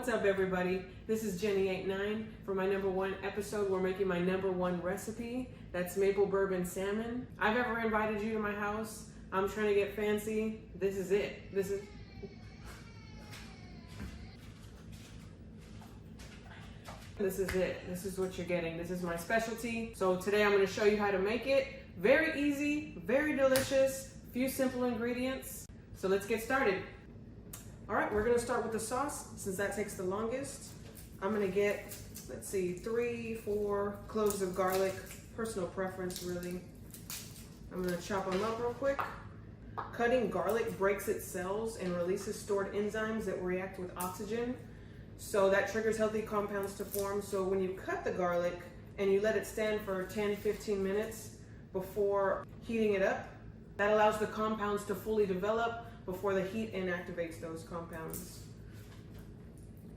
What's up, everybody? This is Jenny89. For my #1 episode, we're making my #1 recipe. That's maple bourbon salmon. I've ever invited you to my house. I'm trying to get fancy. This is it. This is it. This is what you're getting. This is my specialty. So today I'm going to show you how to make it. Very easy, very delicious, few simple ingredients. So let's get started. All right, we're gonna start with the sauce since that takes the longest. I'm gonna get, let's see, 3-4 cloves of garlic, personal preference really. I'm gonna chop them up real quick. Cutting garlic breaks its cells and releases stored enzymes that react with oxygen. So that triggers healthy compounds to form. So when you cut the garlic and you let it stand for 10-15 minutes before heating it up, that allows the compounds to fully develop before the heat inactivates those compounds.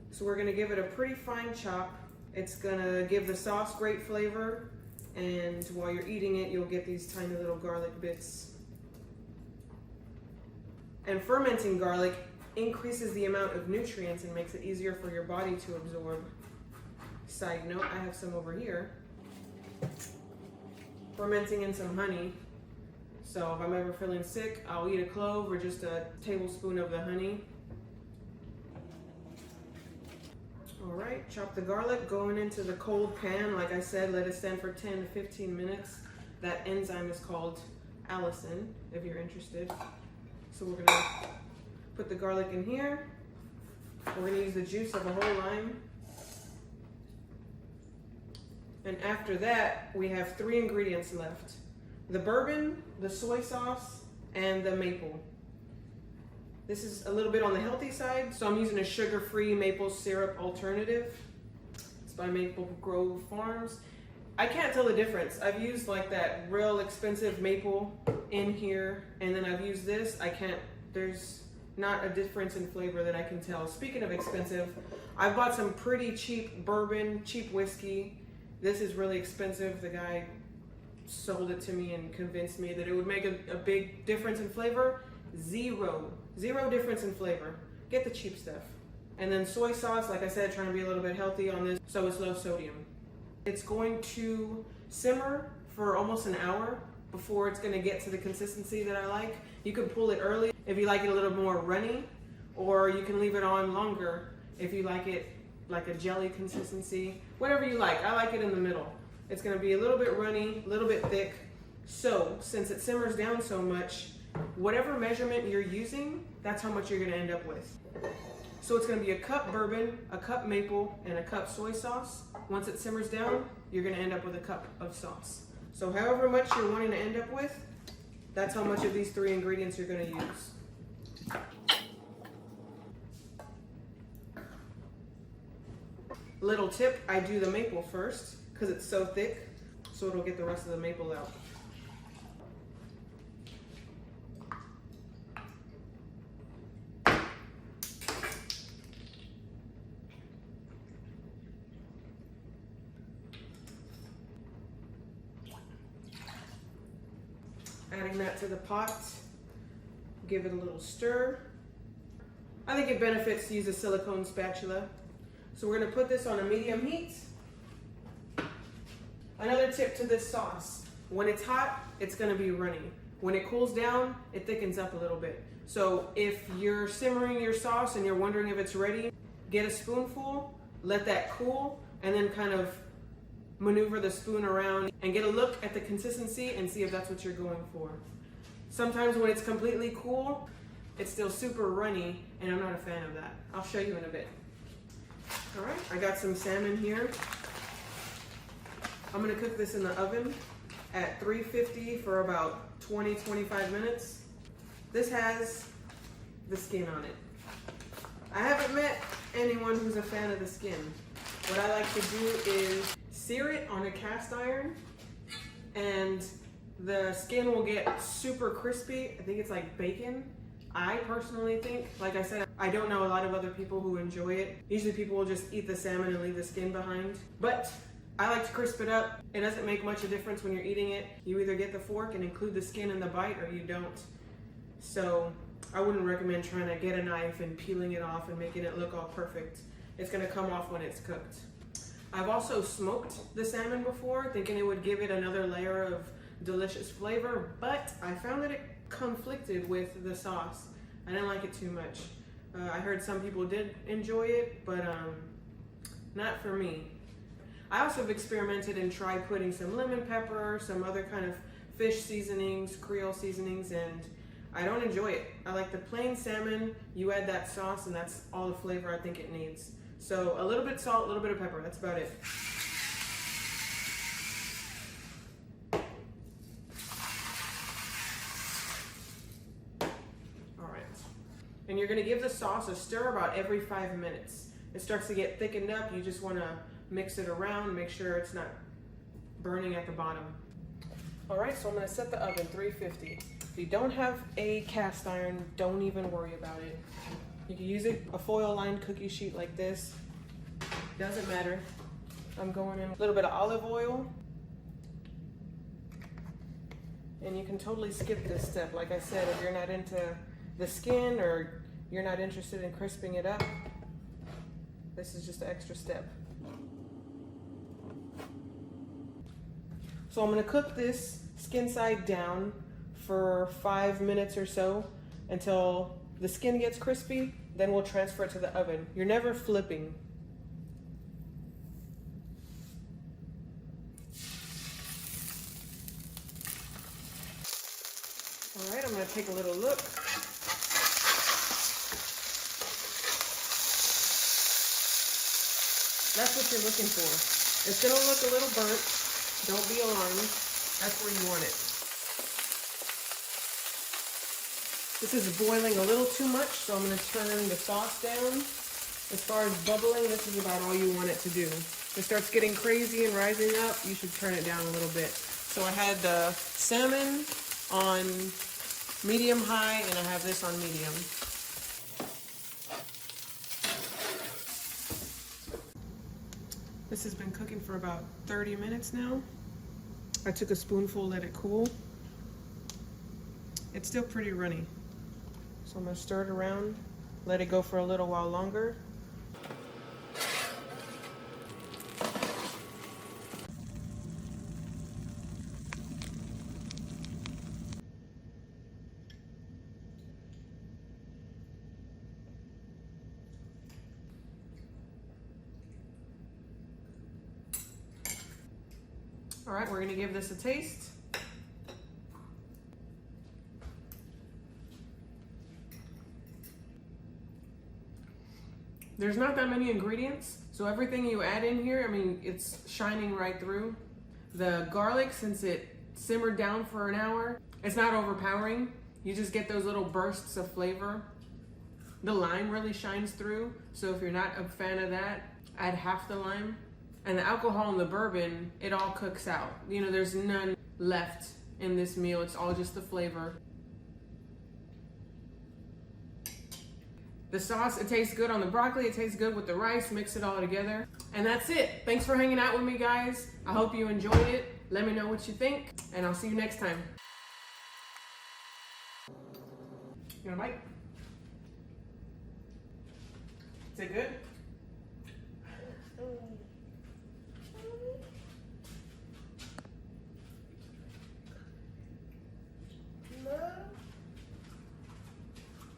So we're gonna give it a pretty fine chop. It's gonna give the sauce great flavor, and while you're eating it, you'll get these tiny little garlic bits. And fermenting garlic increases the amount of nutrients and makes it easier for your body to absorb. Side note, I have some over here. Fermenting in some honey. So if I'm ever feeling sick, I'll eat a clove or just a tablespoon of the honey. All right, chop the garlic, going into the cold pan. Like I said, let it stand for 10 to 15 minutes. That enzyme is called allicin, if you're interested. So we're gonna put the garlic in here. We're gonna use the juice of a whole lime. And after that, we have 3 ingredients left. The bourbon, the soy sauce, and the maple. This is a little bit on the healthy side, so I'm using a sugar-free maple syrup alternative. It's by Maple Grove Farms. I can't tell the difference. I've used like that real expensive maple in here, and then I've used this. There's not a difference in flavor that I can tell. Speaking of expensive, I've bought some pretty cheap bourbon, cheap whiskey. This is really expensive. The guy sold it to me and convinced me that it would make a big difference in flavor. Zero difference in flavor. Get the cheap stuff. And then soy sauce, like I said, trying to be a little bit healthy on this, so it's low sodium. It's going to simmer for almost an hour before it's going to get to the consistency that I like. You can pull it early if you like it a little more runny, or you can leave it on longer if you like it like a jelly consistency. Whatever you like. I like it in the middle. It's gonna be a little bit runny, a little bit thick. So since it simmers down so much, whatever measurement you're using, that's how much you're gonna end up with. So it's gonna be a cup bourbon, a cup maple, and a cup soy sauce. Once it simmers down, you're gonna end up with a cup of sauce. So however much you're wanting to end up with, that's how much of these 3 ingredients you're gonna use. Little tip, I do the maple first because it's so thick, so it'll get the rest of the maple out. Adding that to the pot, give it a little stir. I think it benefits to use a silicone spatula. So we're gonna put this on a medium heat. Another tip to this sauce, when it's hot, it's gonna be runny. When it cools down, it thickens up a little bit. So if you're simmering your sauce and you're wondering if it's ready, get a spoonful, let that cool, and then kind of maneuver the spoon around and get a look at the consistency and see if that's what you're going for. Sometimes when it's completely cool, it's still super runny, and I'm not a fan of that. I'll show you in a bit. All right, I got some salmon here. I'm gonna cook this in the oven at 350 for about 20-25 minutes. This has the skin on it. I haven't met anyone who's a fan of the skin. What I like to do is sear it on a cast iron, and the skin will get super crispy. I think it's like bacon. I personally think, like I said, I don't know a lot of other people who enjoy it. Usually people will just eat the salmon and leave the skin behind. But I like to crisp it up. It doesn't make much of a difference when you're eating it. You either get the fork and include the skin in the bite, or you don't. So I wouldn't recommend trying to get a knife and peeling it off and making it look all perfect. it's gonna come off when it's cooked. I've also smoked the salmon before, thinking it would give it another layer of delicious flavor, but I found that it conflicted with the sauce. I didn't like it too much. I heard some people did enjoy it, but not for me. I also have experimented and tried putting some lemon pepper, some other kind of fish seasonings, Creole seasonings, and I don't enjoy it. I like the plain salmon, you add that sauce, and that's all the flavor I think it needs. So a little bit of salt, a little bit of pepper, that's about it. All right. And you're gonna give the sauce a stir about every 5 minutes. It starts to get thickened up, you just wanna mix it around, make sure it's not burning at the bottom. All right, so I'm gonna set the oven 350. If you don't have a cast iron, don't even worry about it. You can use a foil-lined cookie sheet like this. Doesn't matter. I'm going in a little bit of olive oil. And you can totally skip this step. Like I said, if you're not into the skin or you're not interested in crisping it up, this is just an extra step. So I'm gonna cook this skin side down for 5 minutes or so until the skin gets crispy, then we'll transfer it to the oven. You're never flipping. All right, I'm gonna take a little look. That's what you're looking for. It's gonna look a little burnt. Don't be alarmed. That's where you want it. This is boiling a little too much, so I'm going to turn the sauce down. As far as bubbling, this is about all you want it to do. If it starts getting crazy and rising up, you should turn it down a little bit. So I had the salmon on medium high, and I have this on medium. This has been cooking for about 30 minutes now. I took a spoonful, let it cool. It's still pretty runny. So I'm gonna stir it around, let it go for a little while longer. All right, we're gonna give this a taste. There's not that many ingredients, so everything you add in here, I mean, it's shining right through. The garlic, since it simmered down for an hour, it's not overpowering. You just get those little bursts of flavor. The lime really shines through, so if you're not a fan of that, add half the lime. And the alcohol and the bourbon, it all cooks out. You know, there's none left in this meal. It's all just the flavor. The sauce, it tastes good on the broccoli. It tastes good with the rice. Mix it all together. And that's it. Thanks for hanging out with me, guys. I hope you enjoyed it. Let me know what you think, and I'll see you next time. You want a bite? Is it good?